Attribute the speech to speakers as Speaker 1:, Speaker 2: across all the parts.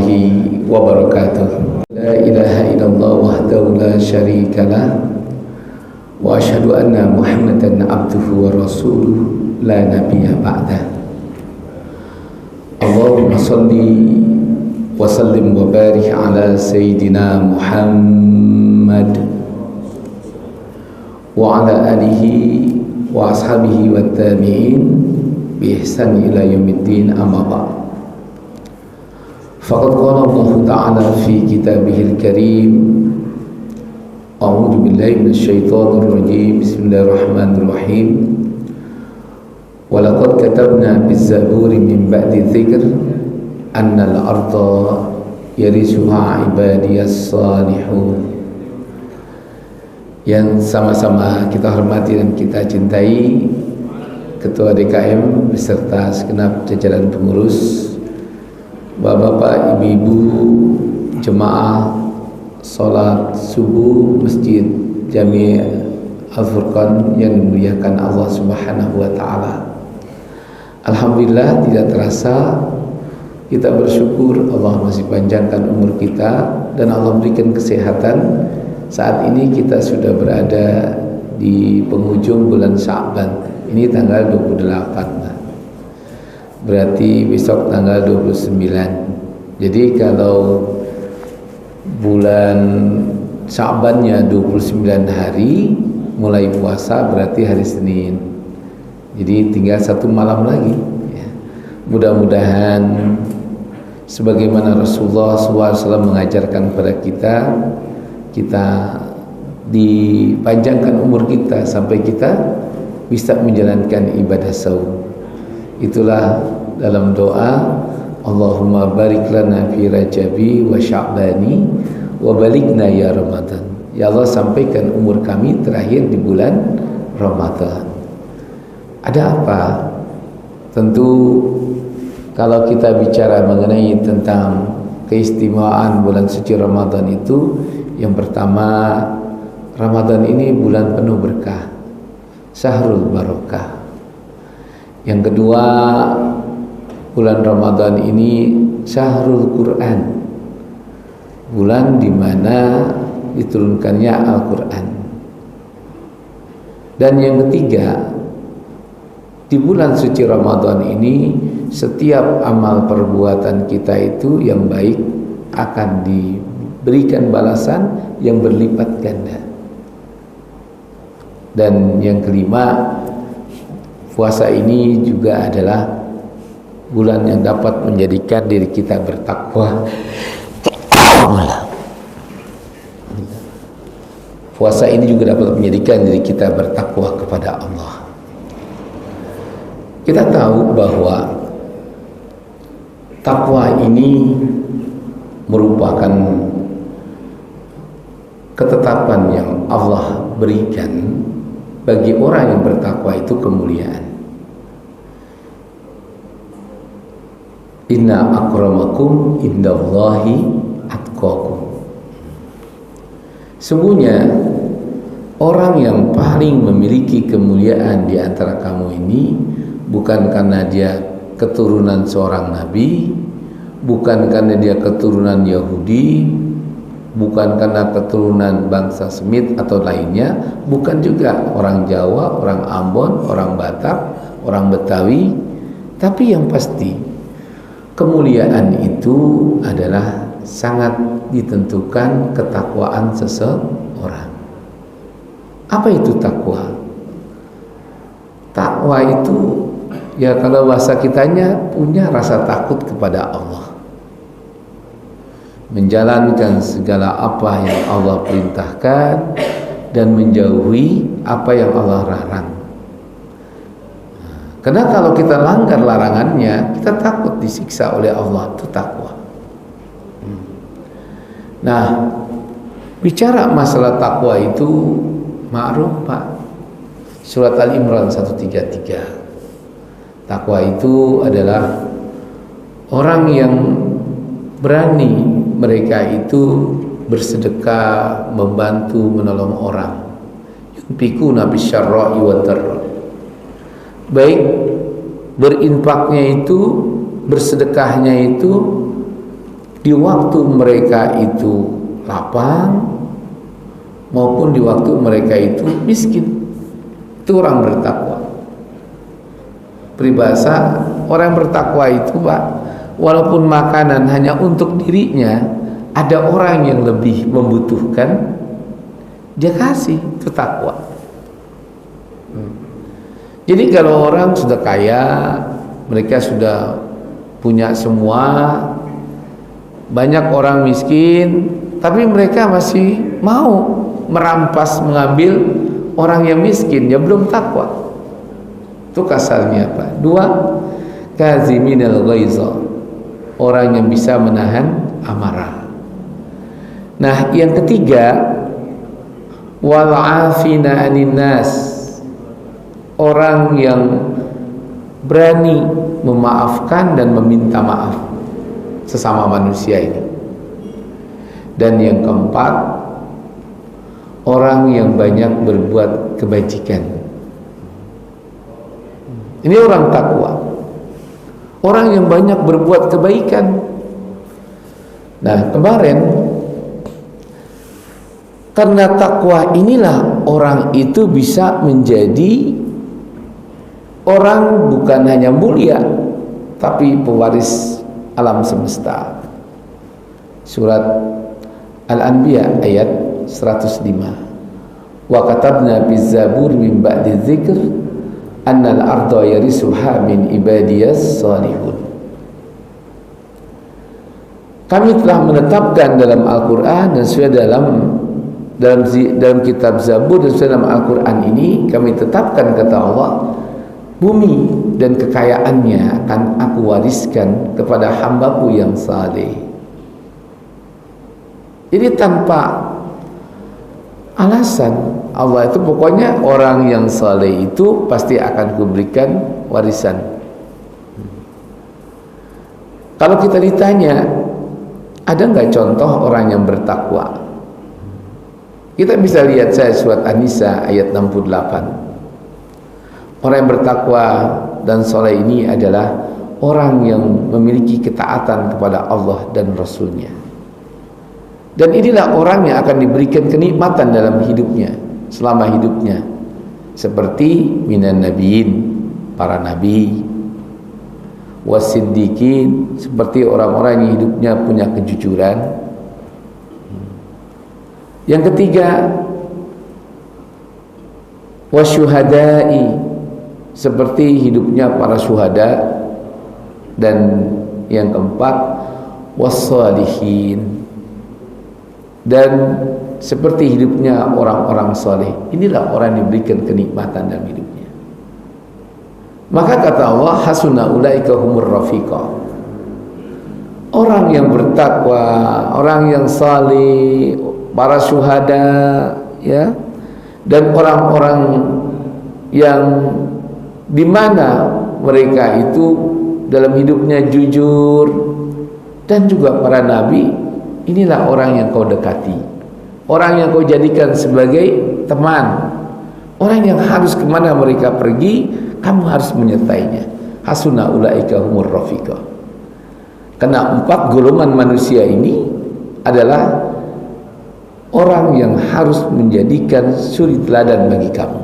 Speaker 1: warahmatullahi wabarakatuh. La ilaha illallah wahdahu la syarika lah wa asyhadu anna Muhammadan abduhu wa rasuluh la nabiyya ba'dah. Allahumma salli wa sallim wa barik ala sayyidina Muhammad wa ala alihi wa ashabihi wa tabi'in bi ihsan ila yaumiddin, amma ba'd. Faqad qala Allah Ta'ala fi kitabihil karim, a'udzu billahi minasyaitonir rajim, bismillahirrahmanirrahim. Wa laqad katabna biz-zaburi min ba'di dzikr annal arda yarisuha ibadiyas salihun. Yang sama-sama kita hormati dan kita cintai Ketua DKM beserta segenap jajaran pengurus, Bapak-bapak, ibu-ibu, jemaah salat subuh Masjid Jami' Al-Furqan yang dimuliakan Allah Subhanahu wa taala. Alhamdulillah, tidak terasa kita bersyukur Allah masih panjangkan umur kita dan Allah berikan kesehatan. Saat ini kita sudah berada di penghujung bulan Sya'ban. Ini tanggal 28. Berarti besok tanggal 29. Jadi kalau bulan Sya'bannya 29 hari mulai puasa, berarti hari Senin. Jadi tinggal satu malam lagi ya. Mudah-mudahan sebagaimana Rasulullah SAW mengajarkan kepada kita dipanjangkan umur kita sampai kita bisa menjalankan ibadah saum. Itulah dalam doa, Allahumma barik lana fi Rajabi wa Sya'bani wa balighna ya Ramadan. Ya Allah, sampaikan umur kami terakhir di bulan Ramadan. Ada apa? Tentu kalau kita bicara mengenai tentang keistimewaan bulan suci Ramadan itu, yang pertama, Ramadan ini bulan penuh berkah, syahrul barokah. Yang kedua, bulan Ramadan ini syahrul Quran, bulan di mana diturunkannya Al-Quran. Dan yang ketiga, di bulan suci Ramadan ini setiap amal perbuatan kita itu yang baik akan diberikan balasan yang berlipat ganda. Dan yang kelima, puasa ini juga adalah bulan yang dapat menjadikan diri kita bertakwa. Puasa ini juga dapat menjadikan diri kita bertakwa kepada Allah. Kita tahu bahwa takwa ini merupakan ketetapan yang Allah berikan bagi orang yang bertakwa, itu kemuliaan. Inna akramakum indallahi atqakum. Sungguhnya orang yang paling memiliki kemuliaan di antara kamu ini bukan karena dia keturunan seorang nabi, bukan karena dia keturunan Yahudi, bukan karena keturunan bangsa Semit atau lainnya, bukan juga orang Jawa, orang Ambon, orang Batak, orang Betawi, tapi yang pasti kemuliaan itu adalah sangat ditentukan ketakwaan seseorang. Apa itu takwa? Takwa itu ya kalau bahasa kitanya punya rasa takut kepada Allah, menjalankan segala apa yang Allah perintahkan dan menjauhi apa yang Allah larang. Karena kalau kita langgar larangannya, kita takut disiksa oleh Allah. Itu takwa. Nah, bicara masalah takwa itu ma'ruf Pak. Surat Al-Imran 133. Takwa itu adalah orang yang berani mereka itu bersedekah, membantu, menolong orang. Yunfikuna bisyarra'i wa dharra. Baik berinfaknya itu, bersedekahnya itu di waktu mereka itu lapang maupun di waktu mereka itu miskin. Itu orang bertakwa. Peribahasa orang bertakwa itu, Pak, walaupun makanan hanya untuk dirinya, ada orang yang lebih membutuhkan, dia kasih. Itu takwa. Jadi kalau orang sudah kaya, mereka sudah punya semua, banyak orang miskin, tapi mereka masih mau merampas, mengambil orang yang miskin, ya belum takwa. Itu kasarnya apa? 2, kaziminal ghaiza, orang yang bisa menahan amarah. Nah, yang ketiga, wal afina anin nas, orang yang berani memaafkan dan meminta maaf sesama manusia ini. Dan yang keempat, orang yang banyak berbuat kebajikan. Ini orang takwa, orang yang banyak berbuat kebaikan. Nah, kemarin karena takwa inilah orang itu bisa menjadi orang bukan hanya mulia, tapi pewaris alam semesta. Surat Al-Anbiya ayat 105. Wa katabna biz zabur min ba'di dzikr annal arda yarisuha min ibadiyas salihun. Kami telah menetapkan dalam Al-Qur'an dan sudah dalam kitab Zabur dan sudah dalam Al-Qur'an ini kami tetapkan, kata Allah, bumi dan kekayaannya akan aku wariskan kepada hambaku yang saleh. Jadi tanpa alasan, Allah itu pokoknya orang yang saleh itu pasti akan kuberikan warisan. Kalau kita ditanya, ada nggak contoh orang yang bertakwa? Kita bisa lihat saya surat An-Nisa ayat 68. Orang yang bertakwa dan soleh ini adalah orang yang memiliki ketaatan kepada Allah dan Rasulnya. Dan inilah orang yang akan diberikan kenikmatan dalam hidupnya, selama hidupnya, seperti minan nabiin, para nabi, wasiddiqin, seperti orang-orang yang hidupnya punya kejujuran. Yang ketiga, wasyuhada'i, seperti hidupnya para syuhada. Dan yang keempat, wassalihin, dan seperti hidupnya orang-orang saleh. Inilah orang yang diberikan kenikmatan dalam hidupnya. Maka kata Allah, hasuna ulaika humur rafiqah, orang yang bertakwa, orang yang saleh, para syuhada, ya, dan orang-orang yang dimana mereka itu dalam hidupnya jujur, dan juga para nabi. Inilah orang yang kau dekati, orang yang kau jadikan sebagai teman, orang yang harus kemana mereka pergi, kamu harus menyertainya. Hasuna ulaika humur rafiqah. Karena 4 golongan manusia ini adalah orang yang harus menjadikan suri teladan bagi kamu.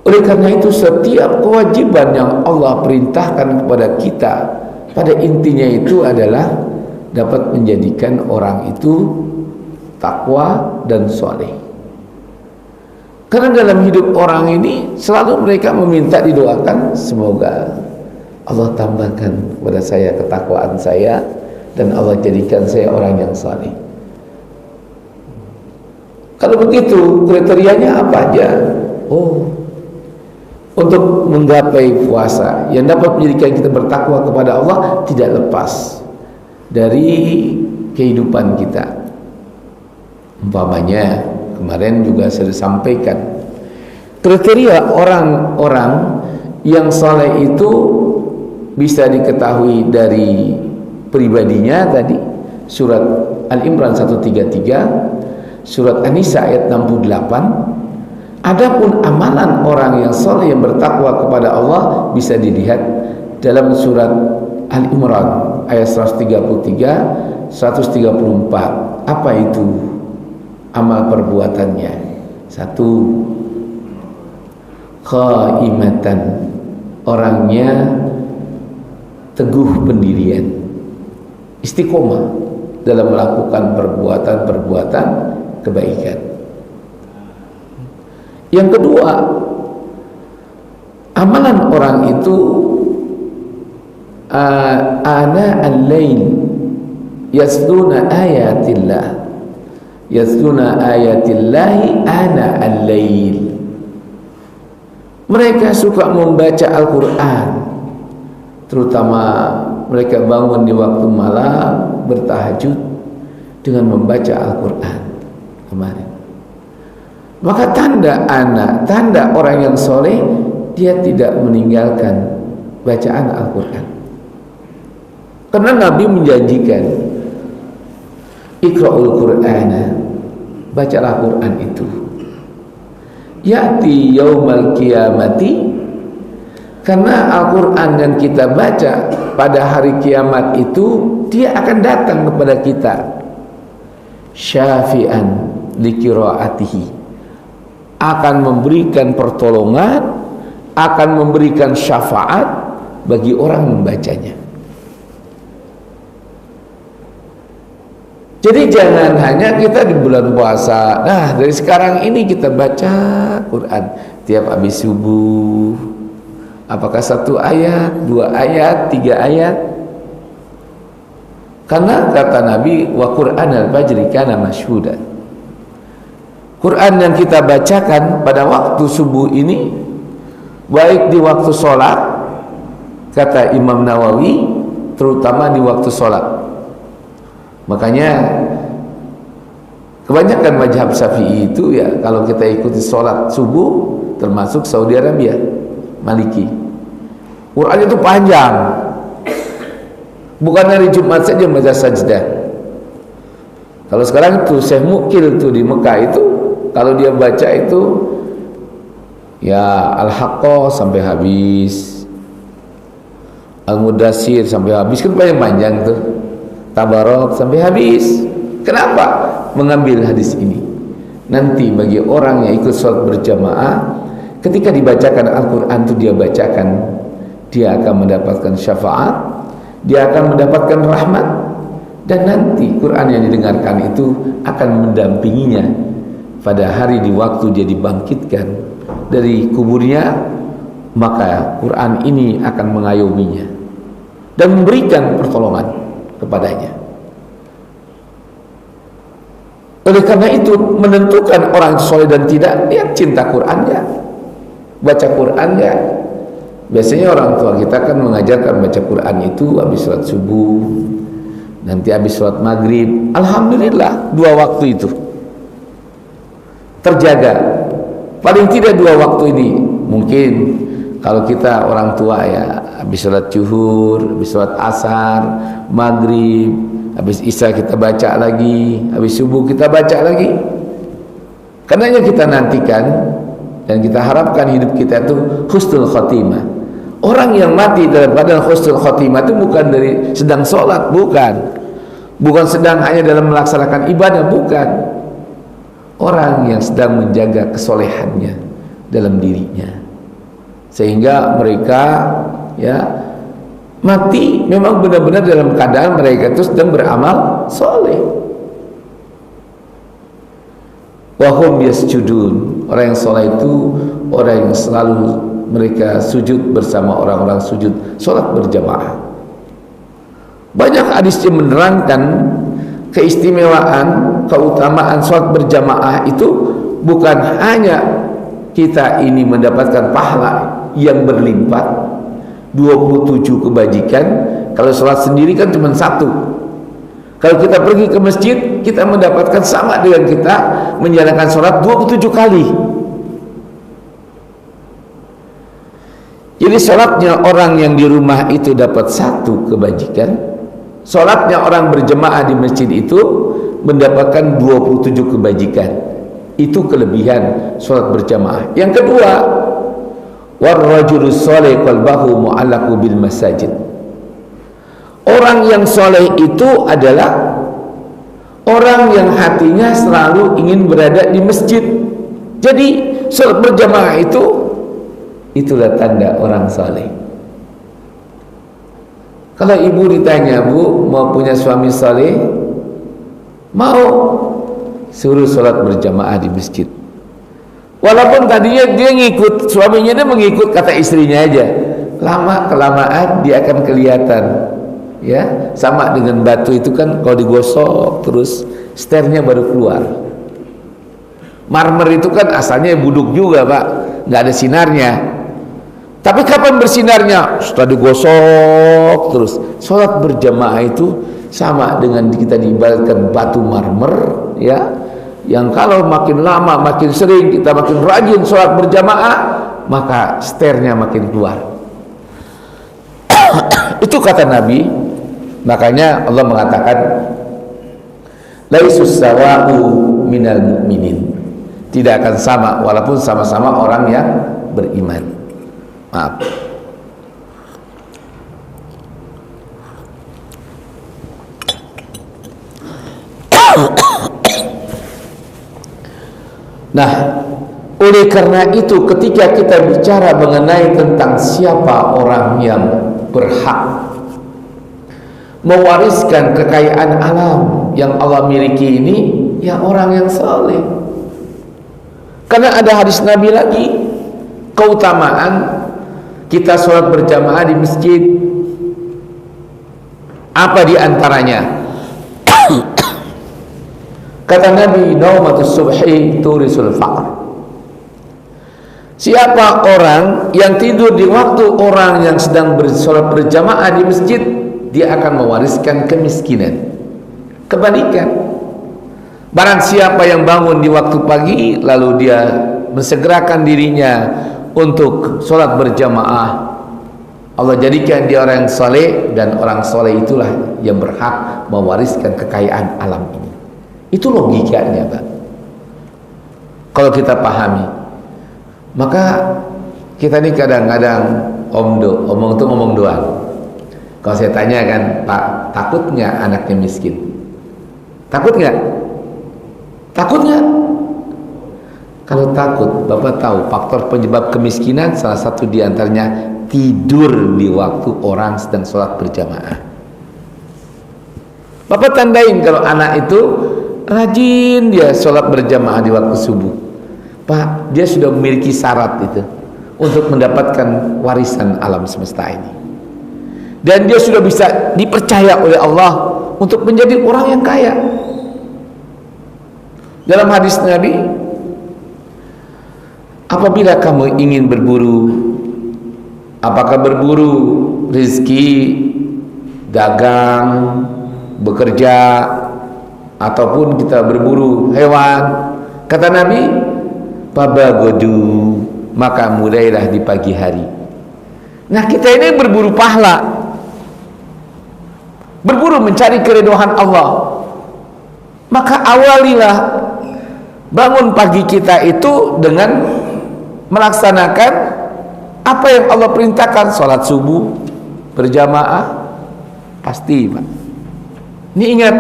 Speaker 1: Oleh karena itu, setiap kewajiban yang Allah perintahkan kepada kita, pada intinya itu adalah dapat menjadikan orang itu takwa dan soleh. Karena dalam hidup orang ini selalu mereka meminta didoakan, semoga Allah tambahkan kepada saya ketakwaan saya dan Allah jadikan saya orang yang soleh. Kalau begitu kriterianya apa aja? Untuk menggapai puasa yang dapat menjadikan kita bertakwa kepada Allah tidak lepas dari kehidupan kita. Umpamanya kemarin juga saya sampaikan, kriteria orang-orang yang saleh itu bisa diketahui dari pribadinya tadi, surat Al-Imran 133, surat An-Nisa ayat 68. Adapun amalan orang yang saleh yang bertakwa kepada Allah bisa dilihat dalam surat Ali Imran ayat 133, 134. Apa itu amal perbuatannya? Satu, qaimatan, orangnya teguh pendirian, istiqomah dalam melakukan perbuatan-perbuatan kebaikan. Yang kedua, amalan orang itu ana al-lail yasluna ayatillah, yasluna ayatillahi ana al-lail. Mereka suka membaca Al-Quran, terutama mereka bangun di waktu malam bertahajud dengan membaca Al-Quran kemarin. Maka tanda orang yang soleh, dia tidak meninggalkan bacaan Al-Quran. Karena Nabi menjanjikan, Iqra'ul Qur'ana, bacalah Quran itu. Ya'ti yaumal qiyamati, karena Al-Quran yang kita baca pada hari kiamat itu, dia akan datang kepada kita syafi'an liqira'atihi, akan memberikan pertolongan, akan memberikan syafaat bagi orang membacanya. Jadi jangan hanya kita di bulan puasa, nah dari sekarang ini kita baca Quran tiap habis subuh. Apakah 1 ayat, 2 ayat, 3 ayat? Karena kata Nabi, wa Quran al-fajri kana masyhudan. Quran yang kita bacakan pada waktu subuh ini, baik di waktu sholat, kata Imam Nawawi, terutama di waktu sholat. Makanya kebanyakan mazhab Syafi'i itu ya, kalau kita ikuti sholat subuh, termasuk Saudi Arabia, Maliki, Quran itu panjang, bukan hari Jumat saja baca sajdah. Kalau sekarang itu Syekh Mukil itu di Mekah itu, kalau dia baca itu ya Al-Haqqah sampai habis, Al-Mudassir sampai habis, kan panjang tuh, Tabarok sampai habis. Kenapa mengambil hadis ini? Nanti bagi orang yang ikut sholat berjamaah, ketika dibacakan Al-Quran itu dia bacakan, dia akan mendapatkan syafaat, dia akan mendapatkan rahmat, dan nanti Quran yang didengarkan itu akan mendampinginya pada hari di waktu dia dibangkitkan dari kuburnya. Maka Quran ini akan mengayominya dan memberikan pertolongan kepadanya. Oleh karena itu, menentukan orang soleh dan tidak, dia cinta Quran ya, baca Quran ya. Biasanya orang tua kita kan mengajarkan baca Quran itu habis sholat subuh, nanti habis sholat maghrib. Alhamdulillah 2 waktu itu terjaga, paling tidak 2 waktu ini. Mungkin kalau kita orang tua ya, habis sholat zuhur, habis sholat asar, maghrib, habis isya kita baca lagi, habis subuh kita baca lagi. Karenanya kita nantikan dan kita harapkan hidup kita itu husnul khotimah. Orang yang mati dalam keadaan husnul khotimah itu bukan dari sedang sholat, bukan sedang hanya dalam melaksanakan ibadah, bukan. Orang yang sedang menjaga kesolehannya dalam dirinya, sehingga mereka ya mati memang benar-benar dalam keadaan mereka itu sedang beramal soleh. Wahum yasjudun, orang yang soleh itu orang yang selalu mereka sujud bersama orang-orang sujud sholat berjamaah. Banyak hadis yang menerangkan keistimewaan, keutamaan sholat berjamaah itu bukan hanya kita ini mendapatkan pahala yang berlimpah 27 kebajikan. Kalau sholat sendiri kan cuma 1. Kalau kita pergi ke masjid, kita mendapatkan sama dengan kita menjalankan sholat 27 kali. Jadi sholatnya orang yang di rumah itu dapat 1 kebajikan, sholatnya orang berjemaah di masjid itu mendapatkan 27 kebajikan. Itu kelebihan sholat berjamaah. Yang kedua, warrajulus sholih qalbahu mu'allaqu bil masajid. Orang yang soleh itu adalah orang yang hatinya selalu ingin berada di masjid. Jadi sholat berjamaah itulah tanda orang soleh. Kalau ibu ditanya, Bu, mau punya suami soleh? Mau, suruh sholat berjamaah di masjid. Walaupun tadinya dia ngikut, suaminya dia mengikut kata istrinya aja, lama kelamaan dia akan kelihatan, ya, sama dengan batu itu kan, kalau digosok terus sternya baru keluar. Marmer itu kan asalnya buduk juga, Pak, nggak ada sinarnya. Tapi kapan bersinarnya? Setelah digosok terus. Sholat berjamaah itu sama dengan kita diibaratkan batu marmer, ya, yang kalau makin lama, makin sering kita makin rajin sholat berjamaah, maka sternya makin keluar. Itu kata Nabi. Makanya Allah mengatakan, laisus sawa'u minal mu'minin, tidak akan sama walaupun sama-sama orang yang beriman. Maaf. Nah, oleh karena itu ketika kita bicara mengenai tentang siapa orang yang berhak mewariskan kekayaan alam yang Allah miliki ini, ya orang yang saleh. Karena ada hadis Nabi lagi, keutamaan kita sholat berjamaah di masjid. Apa di antaranya? Kata Nabi, naumatus subhi turisul faqr. Siapa orang yang tidur di waktu orang yang sedang bersolat berjamaah di masjid, dia akan mewariskan kemiskinan. Kebalikan, barang siapa yang bangun di waktu pagi lalu dia mensegerakan dirinya untuk sholat berjamaah, Allah jadikan dia orang yang soleh, dan orang soleh itulah yang berhak mewariskan kekayaan alam ini. Itu logikanya, Pak. Kalau kita pahami, maka kita ini kadang-kadang omong itu ngomong doang. Kalau saya tanya kan, Pak, takut nggak anaknya miskin? Takut nggak? Takut nggak? Kalau takut, Bapak tahu faktor penyebab kemiskinan salah satu diantaranya tidur di waktu orang sedang sholat berjamaah. Bapak tandain kalau anak itu rajin dia sholat berjamaah di waktu subuh, Pak, dia sudah memiliki syarat itu untuk mendapatkan warisan alam semesta ini, dan dia sudah bisa dipercaya oleh Allah untuk menjadi orang yang kaya. Dalam hadis Nabi, apabila kamu ingin berburu, apakah berburu rezeki, dagang, bekerja, ataupun kita berburu hewan, kata Nabi, fabagodu, maka mulailah di pagi hari. Nah, kita ini berburu pahala, berburu mencari keridhaan Allah, maka awalilah bangun pagi kita itu dengan melaksanakan apa yang Allah perintahkan. Sholat subuh berjamaah pasti, Pak. Ini ingat.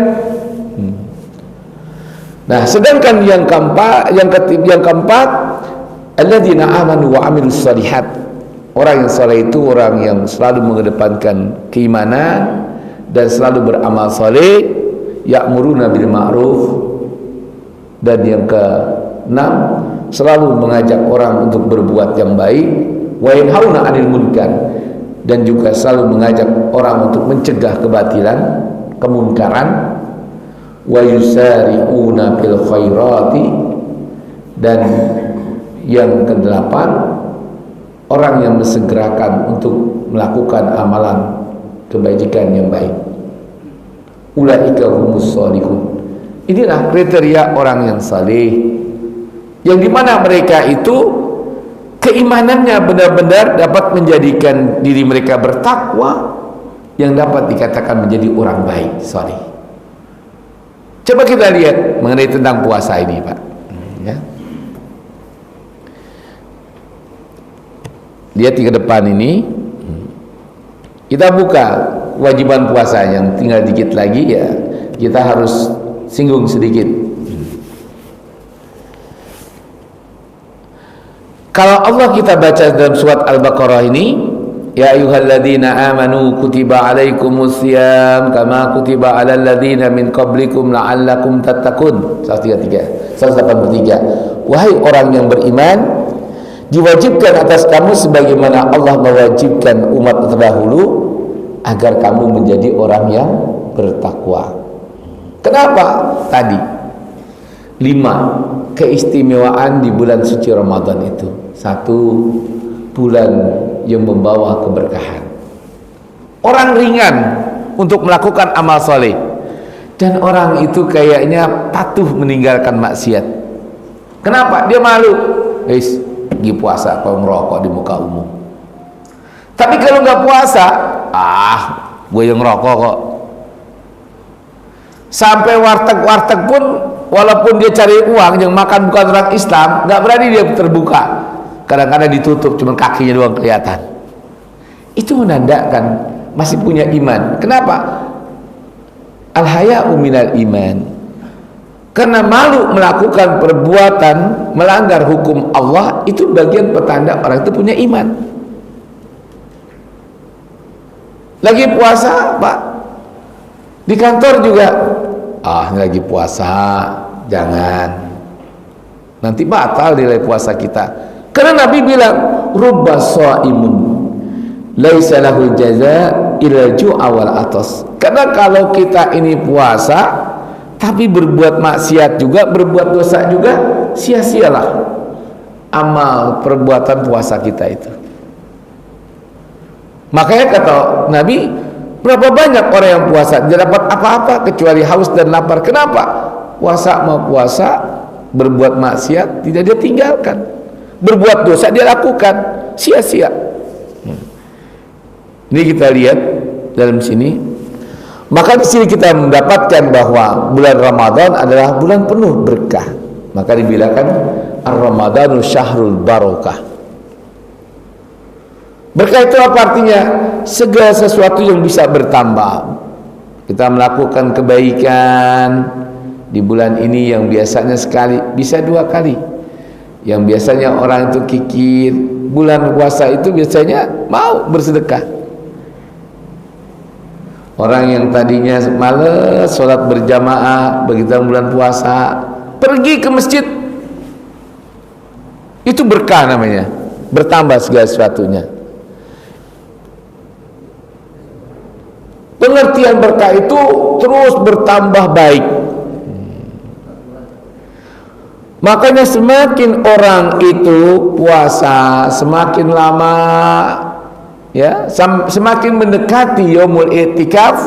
Speaker 1: Nah, sedangkan yang keempat, alladzina amanu wa amilus shalihat. Orang yang saleh itu orang yang selalu mengedepankan keimanan dan selalu beramal saleh, ya'muruna bil ma'ruf, dan yang keenam, selalu mengajak orang untuk berbuat yang baik, wa yanhauna 'anil munkar, dan juga selalu mengajak orang untuk mencegah kebatilan, kemunkaran, wa yusari'una fil khairati, dan yang kedelapan, orang yang mensegerakan untuk melakukan amalan kebajikan yang baik. Ulaika humus sholihun. Inilah kriteria orang yang saleh, yang dimana mereka itu keimanannya benar-benar dapat menjadikan diri mereka bertakwa, yang dapat dikatakan menjadi orang baik, saleh. Coba kita lihat mengenai tentang puasa ini, Pak, ya. Lihat di depan ini, kita buka kewajiban puasa yang tinggal dikit lagi, ya kita harus singgung sedikit. Kalau Allah kita baca dalam surat Al-Baqarah ini, ya ayyuhalladzina amanu kutiba alaikumusiyam kama kutiba alal ladzina min qablikum la'allakum tattaqun. 183. Wahai orang yang beriman, diwajibkan atas kamu sebagaimana Allah mewajibkan umat terdahulu agar kamu menjadi orang yang bertakwa. Kenapa? Tadi 5 keistimewaan di bulan suci Ramadan itu. 1, bulan yang membawa keberkahan. Orang ringan untuk melakukan amal soleh, dan orang itu kayaknya patuh meninggalkan maksiat. Kenapa? Dia malu. Pergi puasa kalau ngerokok di muka umum. Tapi kalau nggak puasa, gue yang ngerokok kok. Sampai warteg-warteg pun, walaupun dia cari uang, yang makan bukan orang Islam, nggak berani dia terbuka. Kadang-kadang ditutup, cuma kakinya doang kelihatan. Itu menandakan masih punya iman. Kenapa? Al-haya'u minal iman. Karena malu melakukan perbuatan melanggar hukum Allah, itu bagian petanda orang itu punya iman. Lagi puasa, Pak, di kantor juga, ini lagi puasa, jangan, nanti batal nilai puasa kita. Karena Nabi bilang, rubba shaimun laisa lahu jaza illa ju'a wal atas. Karena kalau kita ini puasa tapi berbuat maksiat juga, berbuat dosa juga, sia-sialah amal perbuatan puasa kita itu. Makanya kata Nabi, berapa banyak orang yang puasa tidak dapat apa-apa kecuali haus dan lapar. Kenapa? Puasa mau puasa, berbuat maksiat tidak dia tinggalkan, berbuat dosa dia lakukan, sia-sia. Ini kita lihat dalam sini. Maka di sini kita mendapatkan bahwa bulan Ramadan adalah bulan penuh berkah. Maka dibilangkan Ar-Ramadanu syahrul barakah. Berkah itu apa artinya? Segala sesuatu yang bisa bertambah. Kita melakukan kebaikan di bulan ini yang biasanya sekali, bisa 2 kali. Yang biasanya orang itu kikir, bulan puasa itu biasanya mau bersedekah. Orang yang tadinya malas sholat berjamaah begitu bulan puasa, pergi ke masjid, itu berkah namanya, bertambah segala sesuatunya. Pengertian berkah itu terus bertambah baik. Makanya semakin orang itu puasa semakin lama, ya, semakin mendekati yaumul i'tikaf,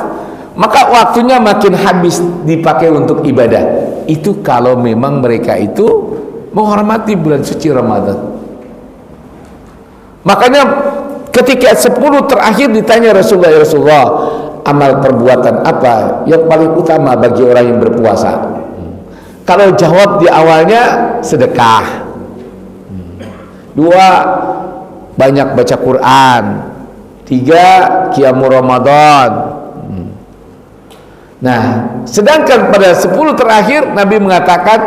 Speaker 1: maka waktunya makin habis dipakai untuk ibadah. Itu kalau memang mereka itu menghormati bulan suci Ramadan. Makanya ketika 10 terakhir ditanya Rasulullah, amal perbuatan apa yang paling utama bagi orang yang berpuasa? Kalau jawab di awalnya sedekah, 2 banyak baca Quran, 3 qiyamul Ramadan. Nah, sedangkan pada 10 terakhir Nabi mengatakan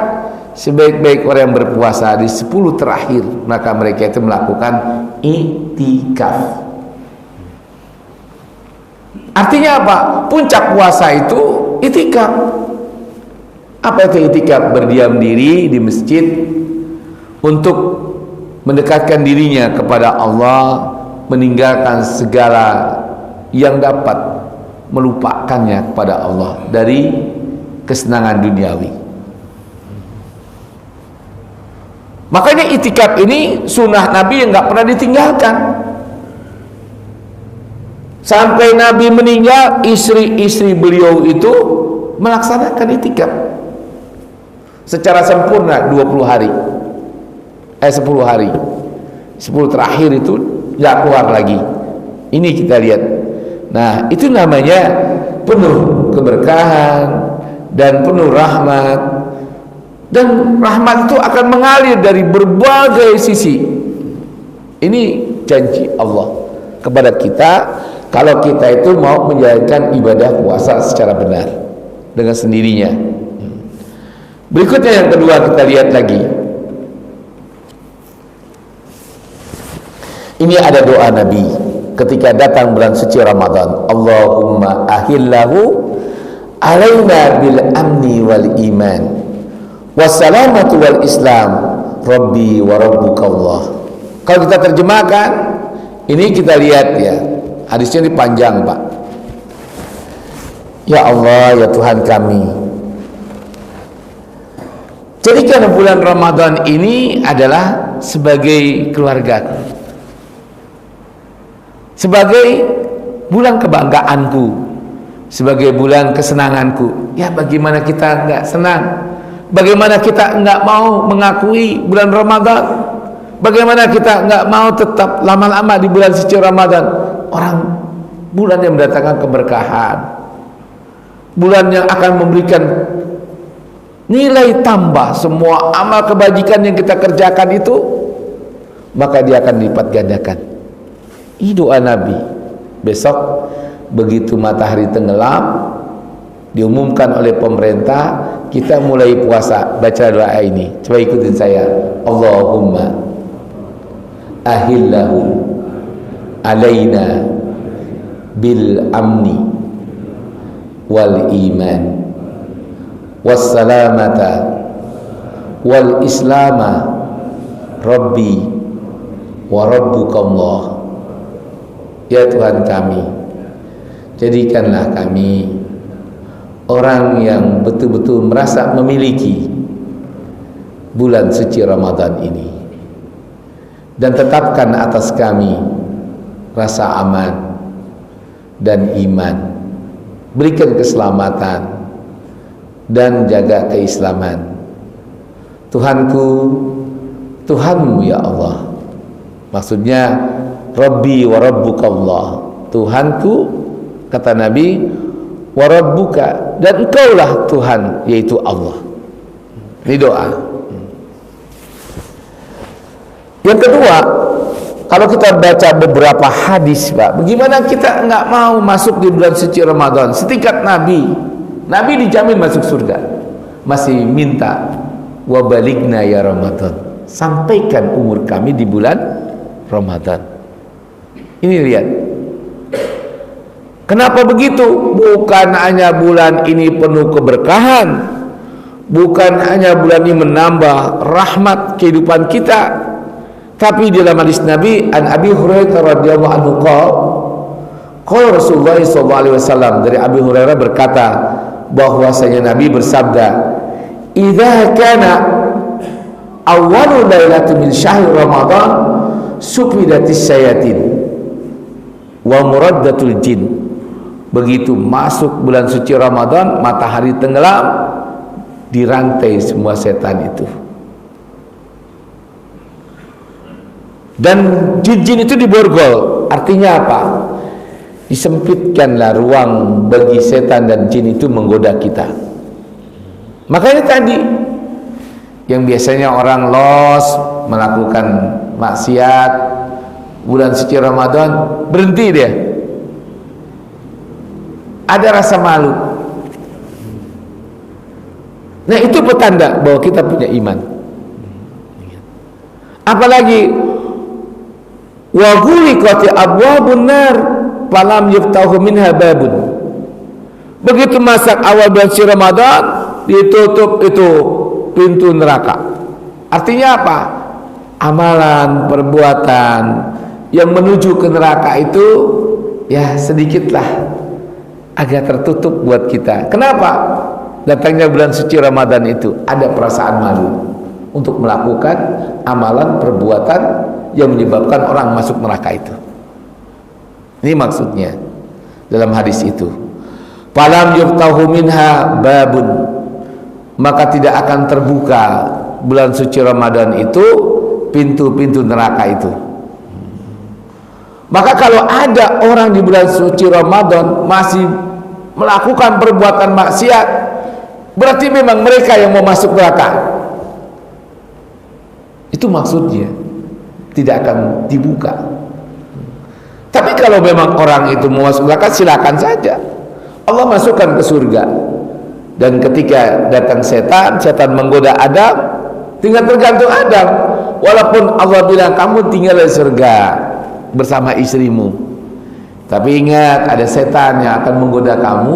Speaker 1: sebaik-baik orang yang berpuasa di 10 terakhir, maka mereka itu melakukan i'tikaf. Artinya apa? Puncak puasa itu i'tikaf. Apa itu i'tikaf? Berdiam diri di masjid untuk mendekatkan dirinya kepada Allah, meninggalkan segala yang dapat melupakannya kepada Allah dari kesenangan duniawi. Makanya i'tikaf ini sunnah Nabi yang nggak pernah ditinggalkan. Sampai Nabi meninggal, istri-istri beliau itu melaksanakan i'tikaf secara sempurna 20 hari. 10 hari. 10 terakhir itu nggak keluar lagi. Ini kita lihat. Nah, itu namanya penuh keberkahan dan penuh rahmat. Dan rahmat itu akan mengalir dari berbagai sisi. Ini janji Allah kepada kita kalau kita itu mau menjalankan ibadah puasa secara benar dengan sendirinya. Berikutnya yang kedua, kita lihat lagi. Ini ada doa Nabi ketika datang bulan suci Ramadan. Allahumma ahillahu alaina bil amni wal iman wassalamatu wal islam rabbi wa rabbuka Allah. Kalau kita terjemahkan, ini kita lihat ya, hadisnya ini panjang Pak. Ya Allah, ya Tuhan kami, jadikan bulan Ramadan ini adalah sebagai keluarga, sebagai bulan kebanggaanku, sebagai bulan kesenanganku. Ya, bagaimana kita enggak senang? Bagaimana kita enggak mau mengakui bulan Ramadan? Bagaimana kita enggak mau tetap lama-lama di bulan suci Ramadan? Orang bulan yang mendatangkan keberkahan, bulan yang akan memberikan nilai tambah semua amal kebajikan yang kita kerjakan itu, maka dia akan dilipat gandakan. Ini doa Nabi. Besok begitu matahari tenggelam, diumumkan oleh pemerintah kita mulai puasa, baca doa ini. Coba ikutin saya. Allahumma ahillahu alaina bil amni wal iman wassalamata wal islama rabbi wa rabbuka Allah. Ya Tuhan kami, jadikanlah kami orang yang betul-betul merasa memiliki bulan suci Ramadan ini, dan tetapkan atas kami rasa aman dan iman, berikan keselamatan dan jaga keislaman. Tuhanku, Tuhanmu ya Allah. Maksudnya Rabbi wa rabbuka Allah, Tuhanku, kata Nabi, wa rabbuka, dan engkaulah Tuhan, yaitu Allah. Ini doa. Yang kedua, kalau kita baca beberapa hadis Pak, bagaimana kita enggak mau masuk di bulan suci Ramadan? Setingkat Nabi, Nabi dijamin masuk surga, masih minta wa baligna ya Ramadan, sampaikan umur kami di bulan Ramadan. Ini lihat, kenapa begitu? Bukan hanya bulan ini penuh keberkahan, bukan hanya bulan ini menambah rahmat kehidupan kita, tapi di dalam hadis Nabi, an Abi Hurairah radhiyallahu anhu qala Rasulullah sallallahu alaihi wasallam, dari Abi Hurairah berkata bahwasanya Nabi bersabda, "Idza kana awwalu lailatin min syahr Ramadan sufidatis syayatin wa muraddatul jin." Begitu masuk bulan suci Ramadan, matahari tenggelam, dirantai semua setan itu, dan jin-jin itu diborgol. Artinya apa? Disempitkanlah ruang bagi setan dan jin itu menggoda kita. Makanya tadi yang biasanya orang los melakukan maksiat bulan suci Ramadan, berhenti dia, ada rasa malu. Nah, itu petanda bahwa kita punya iman. Apalagi wa ghuliqati abwabun nar falam yuftahu minha babun. Begitu masak awal bulan suci Ramadan, ditutup itu pintu neraka. Artinya apa? Amalan, perbuatan yang menuju ke neraka itu ya sedikitlah agak tertutup buat kita. Kenapa? Datangnya bulan suci Ramadan itu ada perasaan malu untuk melakukan amalan, perbuatan yang menyebabkan orang masuk neraka itu. Ini maksudnya dalam hadis itu. Falam yuftahu minha babun, maka tidak akan terbuka bulan suci Ramadan itu pintu-pintu neraka itu. Maka kalau ada orang di bulan suci Ramadan masih melakukan perbuatan maksiat, berarti memang mereka yang mau masuk neraka. Itu maksudnya, tidak akan dibuka. Tapi kalau memang orang itu mau masuk neraka, silakan saja. Allah masukkan ke surga. Dan ketika datang setan, setan menggoda Adam, tinggal tergantung Adam. Walaupun Allah bilang kamu tinggal di surga bersama istrimu, tapi ingat ada setan yang akan menggoda kamu,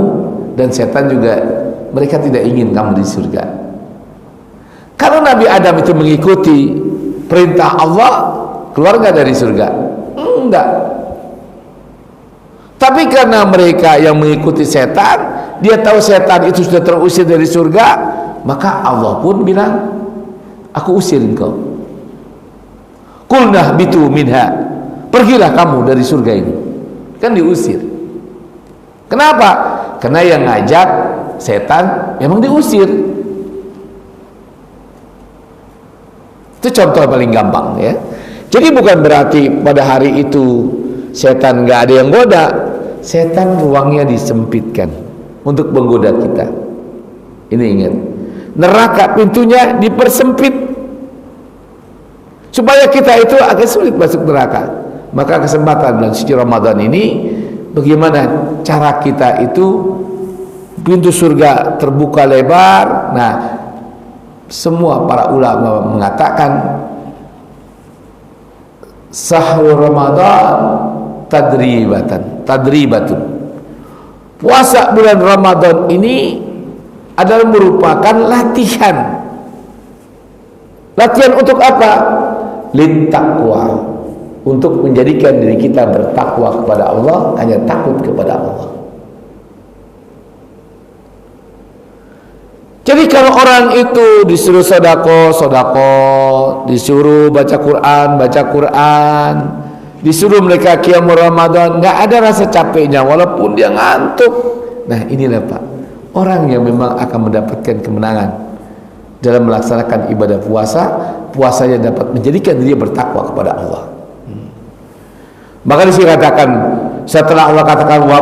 Speaker 1: dan setan juga, mereka tidak ingin kamu di surga. Kalau Nabi Adam itu mengikuti perintah Allah, keluar nggak dari surga? Enggak. Tapi karena mereka yang mengikuti setan, dia tahu setan itu sudah terusir dari surga, maka Allah pun bilang, aku usir engkau. Qulna bitu minha, pergilah kamu dari surga ini. Kan diusir. Kenapa? Karena yang ngajak setan memang diusir. Itu contoh paling gampang ya. Jadi bukan berarti pada hari itu setan nggak ada yang goda. Setan ruangnya disempitkan untuk menggoda kita. Ini ingat, neraka pintunya dipersempit supaya kita itu agak sulit masuk neraka. Maka kesempatan bulan suci Ramadan ini, bagaimana cara kita itu pintu surga terbuka lebar. Nah, semua para ulama mengatakan sahur Ramadan tadribatun. Puasa bulan Ramadan ini adalah merupakan latihan. Latihan untuk apa? Littaqwa, untuk menjadikan diri kita bertakwa kepada Allah, hanya takut kepada Allah. Jadi kalau orang itu disuruh sedekah, disuruh baca Quran, disuruh mereka qiyamul Ramadan, nggak ada rasa capeknya walaupun dia ngantuk. Nah, inilah Pak, orang yang memang akan mendapatkan kemenangan dalam melaksanakan ibadah puasa. Puasanya dapat menjadikan dia bertakwa kepada Allah. Maka disini katakan, setelah Allah katakan wa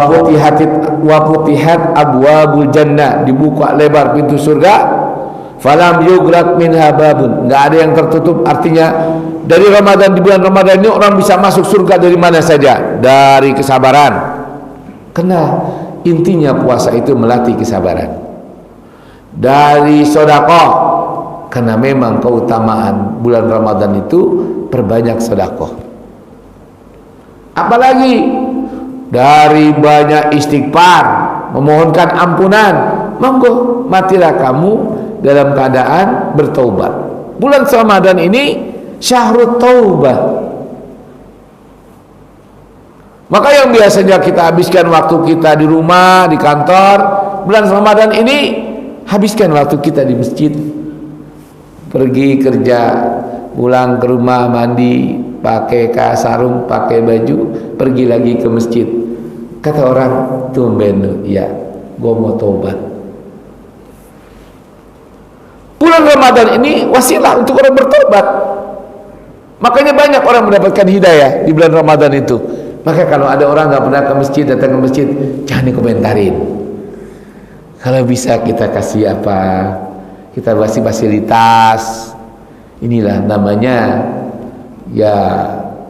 Speaker 1: futihat abwabul jannah, dibuka lebar pintu surga, falam yughlaq minha babun, enggak ada yang tertutup. Artinya dari Ramadan, di bulan Ramadan ini orang bisa masuk surga dari mana saja, dari kesabaran. Karena intinya puasa itu melatih kesabaran. Dari sedekah, karena memang keutamaan bulan Ramadan itu perbanyak sedekah. Apalagi dari banyak istighfar, memohonkan ampunan. Monggo, matilah kamu dalam keadaan bertaubat. Bulan Ramadan ini syahrut taubah. Maka yang biasanya kita habiskan waktu kita di rumah, di kantor, bulan Ramadan ini habiskan waktu kita di masjid. Pergi kerja, pulang ke rumah, mandi, pakai sarung, pakai baju, pergi lagi ke masjid. Kata orang, tumben, ya, gua mau tobat. Bulan Ramadan ini wasilah untuk orang bertobat. Makanya banyak orang mendapatkan hidayah di bulan Ramadan itu. Maka kalau ada orang nggak pernah ke masjid, datang ke masjid, jangan dikomentarin. Kalau bisa kita kasih apa, kita kasih fasilitas. Inilah namanya, ya,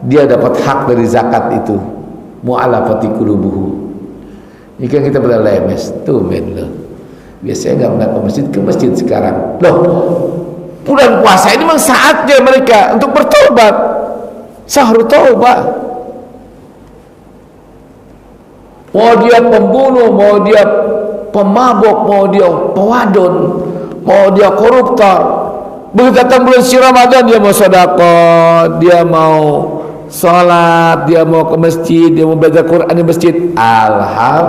Speaker 1: dia dapat hak dari zakat itu. Mu'alafati qulubuhu. Ini kan kita pada lemes, tuh men loh. Biasanya nggak pernah ke masjid sekarang. Loh, bulan puasa ini memang saatnya mereka untuk bertobat. Sahur taubat. Mau dia pembunuh, mau dia pemabok, mau dia pewadon, mau dia koruptor, begitu datang bulan suci Ramadan, dia mau sedekah, dia mau sholat, dia mau ke masjid, dia mau baca Quran di masjid. Alhamdulillah,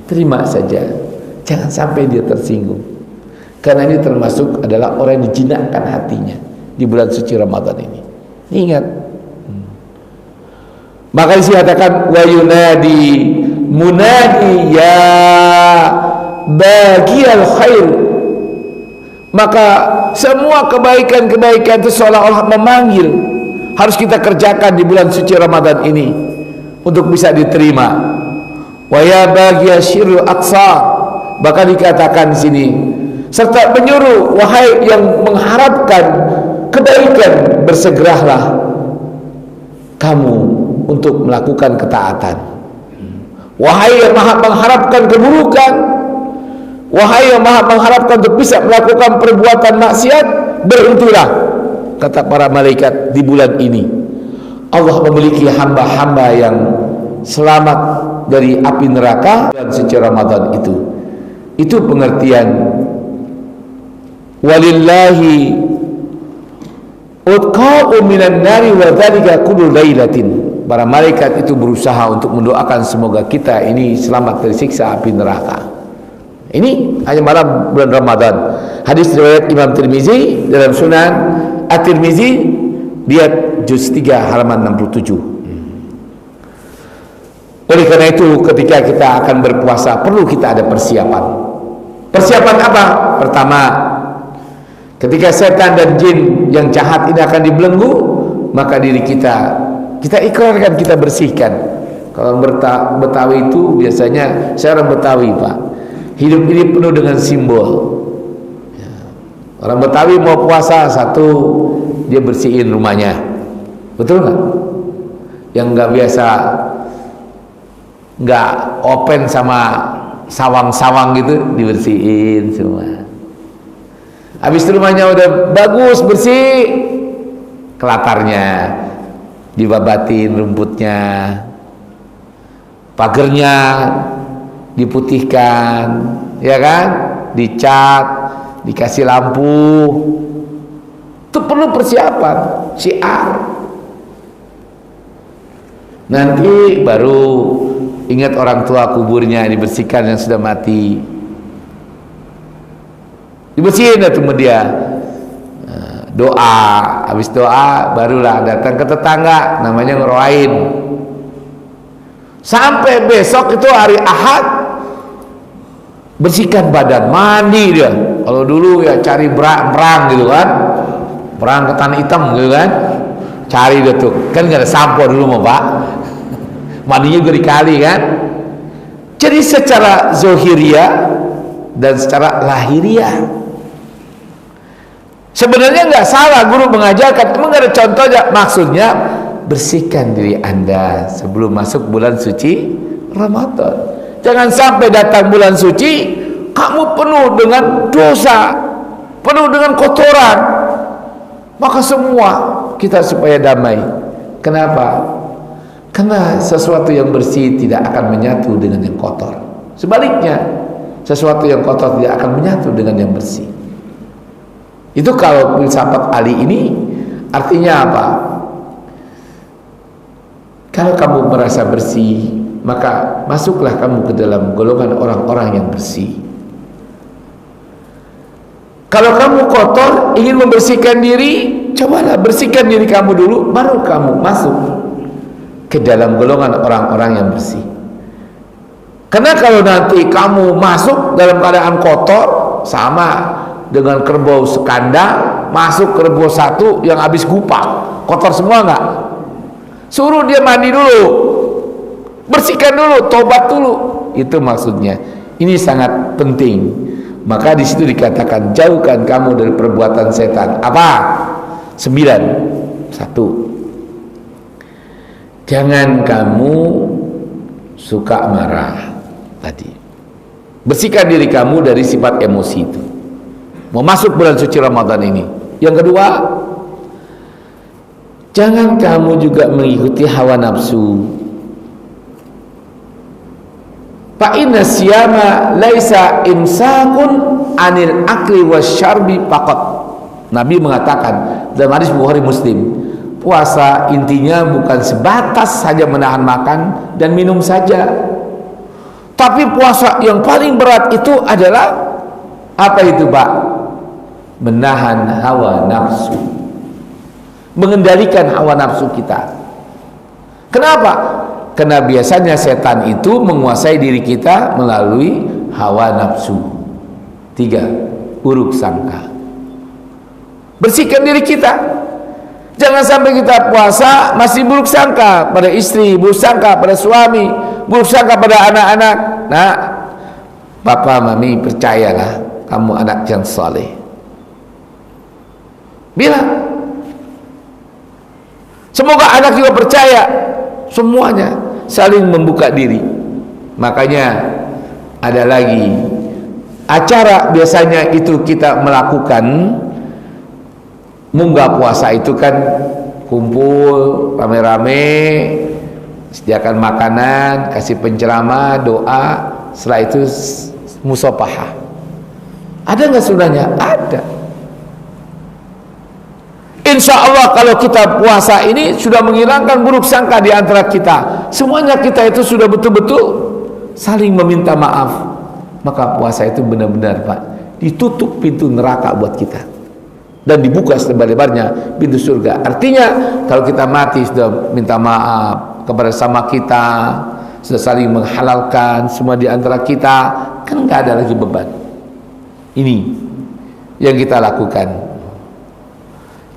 Speaker 1: terima saja, jangan sampai dia tersinggung, karena ini termasuk adalah orang yang dijinakkan hatinya di bulan suci Ramadan ini. Ingat. Maka disini katakan wa yunadi munadi ya bagiyal khair. Maka semua kebaikan-kebaikan itu seolah-olah memanggil, harus kita kerjakan di bulan suci Ramadan ini untuk bisa diterima. Wa ya bagiyal syirrul aqsa, bahkan dikatakan di sini, serta menyuruh, wahai yang mengharapkan kebaikan, bersegeralah kamu untuk melakukan ketaatan. Wahai yang maha mengharapkan keburukan, wahai yang maha mengharapkan untuk bisa melakukan perbuatan maksiat, berhentilah, kata para malaikat, di bulan ini Allah memiliki hamba-hamba yang selamat dari api neraka dan suci Ramadan itu. Itu pengertian walillahi utqa'u minan nari wa dzalika kullu lailatin. Para malaikat itu berusaha untuk mendoakan semoga kita ini selamat dari siksa api neraka. Ini hanya malam bulan Ramadan. Hadis riwayat Imam Tirmizi dalam Sunan At-Tirmizi, lihat juz 3 halaman 67. Oleh karena itu ketika kita akan berpuasa perlu kita ada persiapan. Persiapan apa? Pertama, ketika setan dan jin yang jahat ini akan dibelenggu, maka diri kita ikrarkan, kita bersihkan. Kalau Betawi itu biasanya, saya orang Betawi Pak, hidup ini penuh dengan simbol. Orang Betawi mau puasa, satu, dia bersihin rumahnya, betul nggak? Yang nggak biasa, nggak open sama sawang-sawang gitu, dibersihin semua. Habis itu rumahnya udah bagus, bersih, kelatarnya dibabatin, rumputnya, pagernya diputihkan, ya kan, dicat, dikasih lampu. Itu perlu persiapan, syiar. Nanti baru ingat orang tua, kuburnya dibersihkan yang sudah mati, dibersihin itu dia. Doa, habis doa barulah datang ke tetangga, namanya ngeroain. Sampai besok itu hari Ahad, bersihkan badan, mandi dia. Kalau dulu ya cari berang gitu kan, berang ketan hitam gitu kan, cari dia tuh, kan nggak ada sampo dulu mau Pak, mandinya juga dikali kan. Jadi secara zohiriyah dan secara lahiriah sebenarnya nggak salah guru mengajarkan, emang nggak ada contohnya. Maksudnya bersihkan diri Anda sebelum masuk bulan suci Ramadan. Jangan sampai datang bulan suci kamu penuh dengan dosa, penuh dengan kotoran. Maka semua kita supaya damai. Kenapa? Karena sesuatu yang bersih tidak akan menyatu dengan yang kotor. Sebaliknya, sesuatu yang kotor tidak akan menyatu dengan yang bersih. Itu kalau filsafat Ali ini artinya apa? Kalau kamu merasa bersih, maka masuklah kamu ke dalam golongan orang-orang yang bersih. Kalau kamu kotor, ingin membersihkan diri, cobalah bersihkan diri kamu dulu, baru kamu masuk ke dalam golongan orang-orang yang bersih. Karena kalau nanti kamu masuk dalam keadaan kotor, sama dengan kerbau sekandang masuk kerbau satu yang habis gupak, kotor semua nggak? Suruh dia mandi dulu, bersihkan dulu, tobat dulu. Itu maksudnya. Ini sangat penting. Maka di situ dikatakan jauhkan kamu dari perbuatan setan. Apa? 9. 1. Jangan kamu suka marah. Tadi. Bersihkan diri kamu dari sifat emosi itu. Mau masuk bulan suci Ramadan ini. Yang kedua, jangan kamu juga mengikuti hawa nafsu. Fa inna siyama laisa imsakun anil akli wasyarbi faqat. Nabi mengatakan dalam hadis Bukhari Muslim, puasa intinya bukan sebatas saja menahan makan dan minum saja. Tapi puasa yang paling berat itu adalah apa itu, Pak? Menahan hawa nafsu, mengendalikan hawa nafsu kita. Kenapa? Karena biasanya setan itu menguasai diri kita melalui hawa nafsu. 3. Buruk sangka. Bersihkan diri kita. Jangan sampai kita puasa masih buruk sangka pada istri, buruk sangka pada suami, buruk sangka pada anak-anak. Nah, Papa Mami, percayalah kamu anak yang saleh. Bilang, semoga anak juga percaya semuanya saling membuka diri. Makanya ada lagi acara biasanya itu kita melakukan munggah puasa itu kan kumpul rame-rame, sediakan makanan, kasih penceramah, doa, setelah itu musafahah. Ada nggak sunahnya? Ada. Insya Allah kalau kita puasa ini sudah menghilangkan buruk sangka di antara kita. Semuanya kita itu sudah betul-betul saling meminta maaf. Maka puasa itu benar-benar Pak, ditutup pintu neraka buat kita dan dibuka selebar-lebarnya pintu surga. Artinya kalau kita mati sudah minta maaf kepada sama kita, sudah saling menghalalkan semua di antara kita, kan nggak ada lagi beban. Ini yang kita lakukan.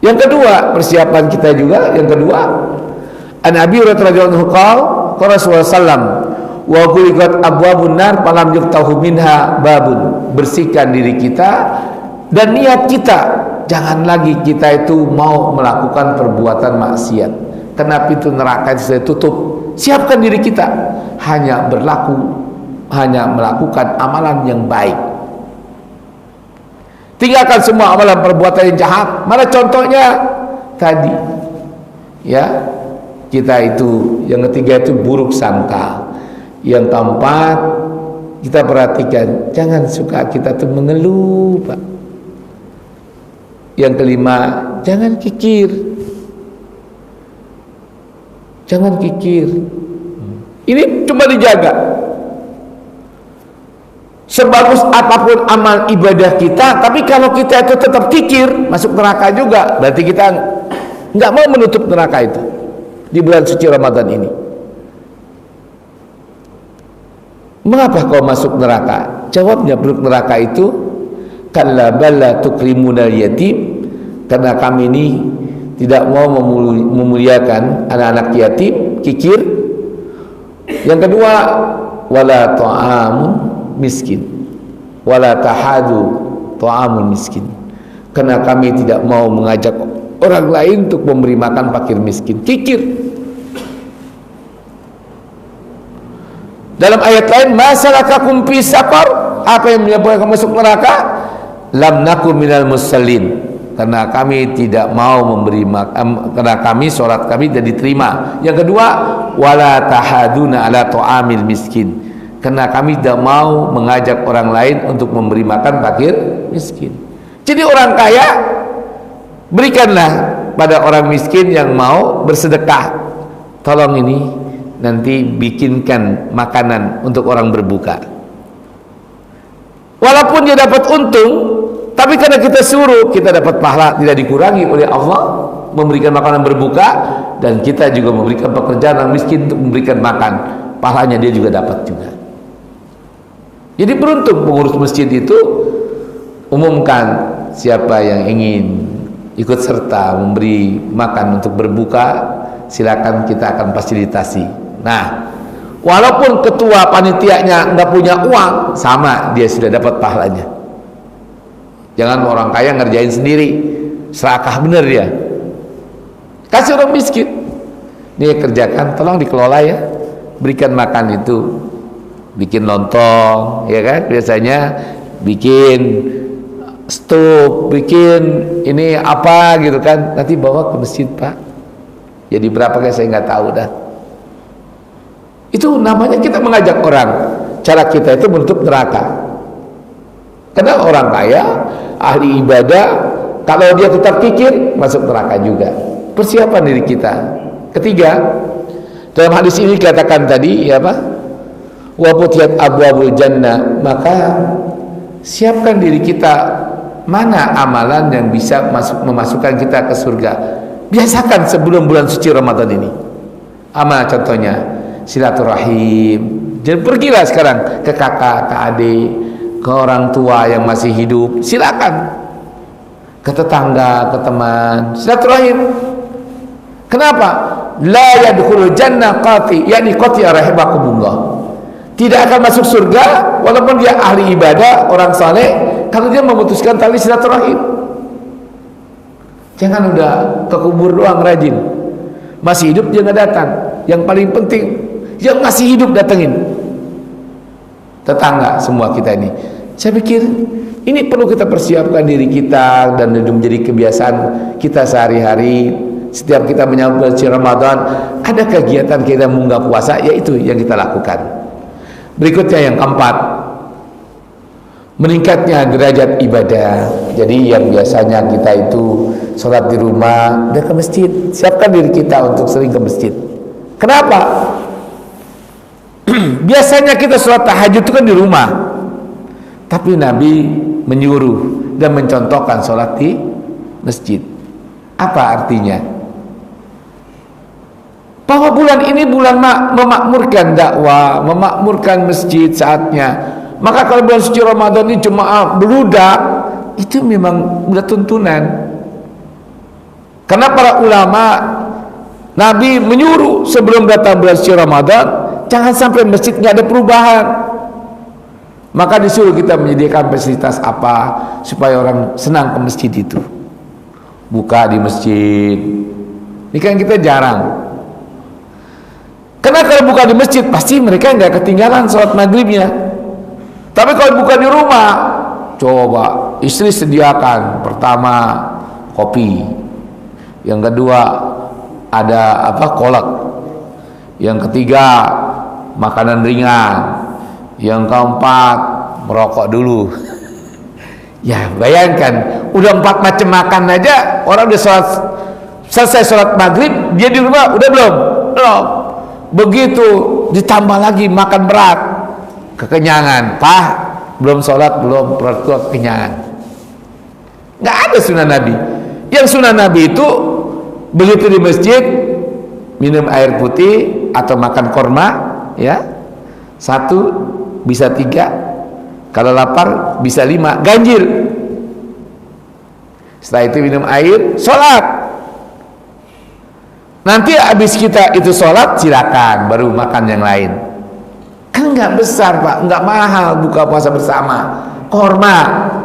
Speaker 1: Yang kedua, persiapan kita juga. Yang kedua, An Abi Hurairah radhiyallahu anhu qala Rasulullah sallam wa ghuliqat abwabun nar falam yuftahu minha babun. Bersihkan diri kita dan niat kita, jangan lagi kita itu mau melakukan perbuatan maksiat. Karena pintu neraka itu sudah tutup. Siapkan diri kita hanya melakukan amalan yang baik. Tinggalkan semua amalan perbuatan yang jahat. Mana contohnya? Tadi ya, kita itu yang ketiga itu buruk sangka. Yang keempat, kita perhatikan jangan suka kita tuh mengeluh Pak. Yang kelima, jangan kikir. Jangan kikir. Ini cuma dijaga. Sebagus apapun amal ibadah kita, tapi kalau kita itu tetap kikir, masuk neraka juga. Berarti kita nggak mau menutup neraka itu di bulan suci Ramadan ini. Mengapa kau masuk neraka? Jawabnya, penduduk neraka itu kalla balla tukrimunal yatim, karena kami ini tidak mau memuliakan anak-anak yatim, kikir. Yang kedua, wala ta'amun miskin wala tahadu ta'amul miskin, karena kami tidak mau mengajak orang lain untuk memberi makan fakir miskin, kikir. Dalam ayat lain, masalakakum fi saqar, apa yang menyebabkan kamu masuk neraka? Lam nakum minal musallin, karena kami tidak mau memberi makan, karena kami sholat kami tidak diterima. Yang kedua, wala tahaduna ala ta'amil miskin, karena kami tidak mau mengajak orang lain untuk memberi makan fakir miskin. Jadi orang kaya, berikanlah pada orang miskin yang mau bersedekah. Tolong ini nanti bikinkan makanan untuk orang berbuka. Walaupun dia dapat untung, tapi karena kita suruh, kita dapat pahala, tidak dikurangi oleh Allah memberikan makanan berbuka, dan kita juga memberikan pekerjaan orang miskin untuk memberikan makan, pahalanya dia juga dapat juga. Jadi beruntung pengurus masjid itu umumkan siapa yang ingin ikut serta memberi makan untuk berbuka, silakan, kita akan fasilitasi. Nah, walaupun ketua panitianya nggak punya uang, sama dia sudah dapat pahalanya. Jangan orang kaya ngerjain sendiri, serakah bener dia. Kasih orang miskin, dia kerjakan, tolong dikelola ya, berikan makan itu. Bikin lontong, ya kan, biasanya bikin stuk, bikin ini apa gitu kan, nanti bawa ke masjid Pak. Jadi berapa kan saya nggak tahu dah. Itu namanya kita mengajak orang. Cara kita itu menutup neraka. Karena orang kaya, ahli ibadah, kalau dia tetap kikir, masuk neraka juga. Persiapan diri kita. Ketiga, dalam hadis ini dikatakan tadi, ya Pak, wa futiyat abwabul jannah, maka siapkan diri kita mana amalan yang bisa memasukkan kita ke surga. Biasakan sebelum bulan suci Ramadan ini. Amal contohnya silaturahim. Jadi pergilah sekarang ke kakak, ke adik, ke orang tua yang masih hidup, silakan. Ke tetangga, ke teman, silaturahim. Kenapa? La yadkhulul jannah qati, yakni qati rahimakumullah. Tidak akan masuk surga walaupun dia ahli ibadah, orang saleh, kalau dia memutuskan tali silaturahim. Jangan udah ke kubur doang rajin, masih hidup dia nggak datang. yang paling penting, yang masih hidup datengin. Tetangga semua kita ini, saya pikir ini perlu kita persiapkan diri kita dan menjadi kebiasaan kita sehari-hari. Setiap kita menyambut bulan Ramadan, ada kegiatan kita munggah puasa, yaitu yang kita lakukan. Berikutnya yang keempat, meningkatnya derajat ibadah. Jadi yang biasanya kita itu sholat di rumah, udah ke masjid, siapkan diri kita untuk sering ke masjid. Kenapa? Biasanya kita sholat tahajud itu kan di rumah, tapi Nabi menyuruh dan mencontohkan sholat di masjid. Apa artinya? Bahwa bulan ini bulan memakmurkan dakwah, memakmurkan masjid saatnya. Maka kalau bulan suci Ramadan ini jemaah beludak, itu memang udah tuntunan. Karena para ulama, Nabi menyuruh sebelum datang bulan suci Ramadan, jangan sampai masjid nggak ada perubahan. Maka disuruh kita menyediakan fasilitas apa supaya orang senang ke masjid itu. Buka di masjid. Ini kan kita jarang. Karena kalau buka di masjid pasti mereka nggak ketinggalan sholat maghribnya. Tapi kalau buka di rumah, coba istri sediakan pertama kopi, yang kedua ada kolak, yang ketiga makanan ringan, yang keempat merokok dulu. Ya bayangkan, udah 4 macam makan aja, orang udah selesai sholat maghrib, dia di rumah udah belum? Begitu ditambah lagi makan berat, kekenyangan, belum sholat, belum perut kenyangan. Nggak ada sunnah Nabi. Yang sunnah Nabi itu begitu di masjid minum air putih atau makan korma, ya 1 bisa 3, kalau lapar bisa 5, ganjil. Setelah itu minum air, sholat. Nanti habis kita itu sholat, silakan baru makan yang lain. Kan nggak besar Pak, nggak mahal buka puasa bersama. Korma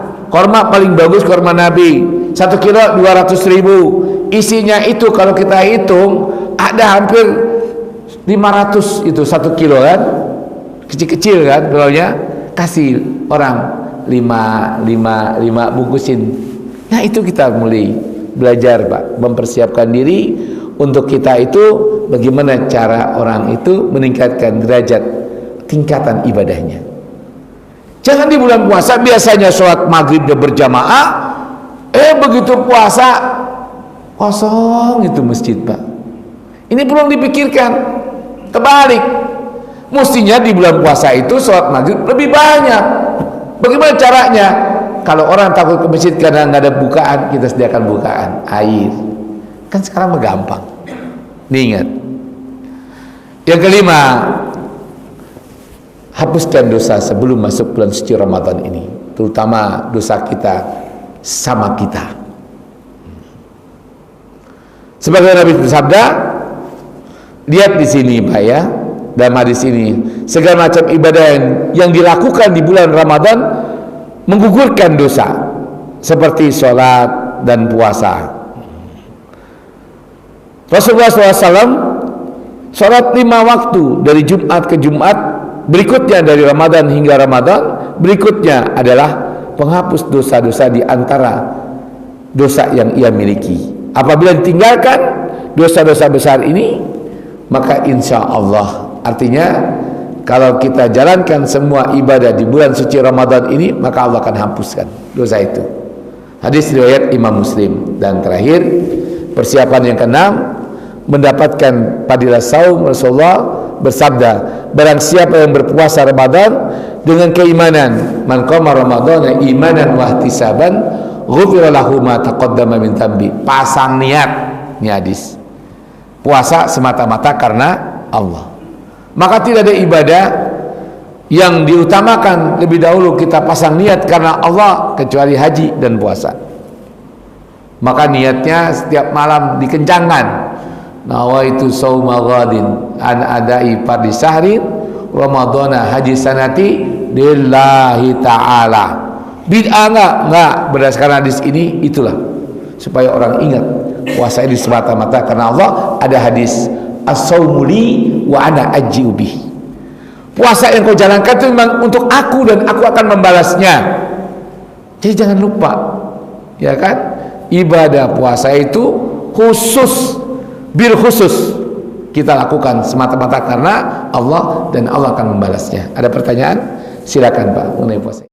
Speaker 1: paling bagus korma Nabi, 1 kilo 200.000. Isinya itu kalau kita hitung ada hampir 500 itu 1 kilo kan, kecil-kecil kan kilonya. Kasih orang 5 bungkusin. Nah itu kita mulai belajar Pak, mempersiapkan diri untuk kita itu bagaimana cara orang itu meningkatkan derajat tingkatan ibadahnya. Jangan di bulan puasa biasanya sholat maghrib dia berjamaah, begitu puasa kosong itu masjid Pak. Ini belum dipikirkan. Kebalik, mestinya di bulan puasa itu sholat maghrib lebih banyak. Bagaimana caranya? Kalau orang takut ke masjid karena nggak ada bukaan, kita sediakan bukaan air. Kan sekarang mah gampang. Nih ingat. Yang kelima, hapuskan dosa sebelum masuk bulan suci Ramadan ini, terutama dosa kita sama kita. Sebagai Nabi bersabda, lihat di sini Pak ya, dalam hadis ini, segala macam ibadah yang dilakukan di bulan Ramadan menggugurkan dosa, seperti sholat dan puasa. Rasulullah SAW sholat 5 waktu dari Jumat ke Jumat, berikutnya dari Ramadan hingga Ramadan, berikutnya adalah penghapus dosa-dosa di antara dosa yang ia miliki. Apabila ditinggalkan dosa-dosa besar ini, maka insya Allah, artinya kalau kita jalankan semua ibadah di bulan suci Ramadan ini, maka Allah akan hapuskan dosa itu. Hadis riwayat Imam Muslim. Dan terakhir, persiapan yang keenam, mendapatkan fadilah saum. Rasulullah bersabda, barang siapa yang berpuasa Ramadan dengan keimanan, man qama ramadhana imanan wa ihtisaban ghufira lahu ma taqaddama min dhanbi. Pasang niat, ini hadis. Puasa semata-mata karena Allah. Maka tidak ada ibadah yang diutamakan lebih dahulu kita pasang niat karena Allah kecuali haji dan puasa. Maka niatnya setiap malam dikencangkan. Nawaitu shauma ghadin an adai fardhi syahrin ramadhana haji sanati lillahi ta'ala. Bid'ah enggak berdasarkan hadis ini, itulah supaya orang ingat puasa ini semata-mata karena Allah. Ada hadis as-saumu li wa ana ajzi'u bih. Puasa yang kau jalankan itu memang untuk aku dan aku akan membalasnya. Jadi jangan lupa, ya kan? Ibadah puasa itu khusus, bil khusus kita lakukan semata-mata karena Allah dan Allah akan membalasnya. Ada pertanyaan? Silakan Pak mengenai puasa.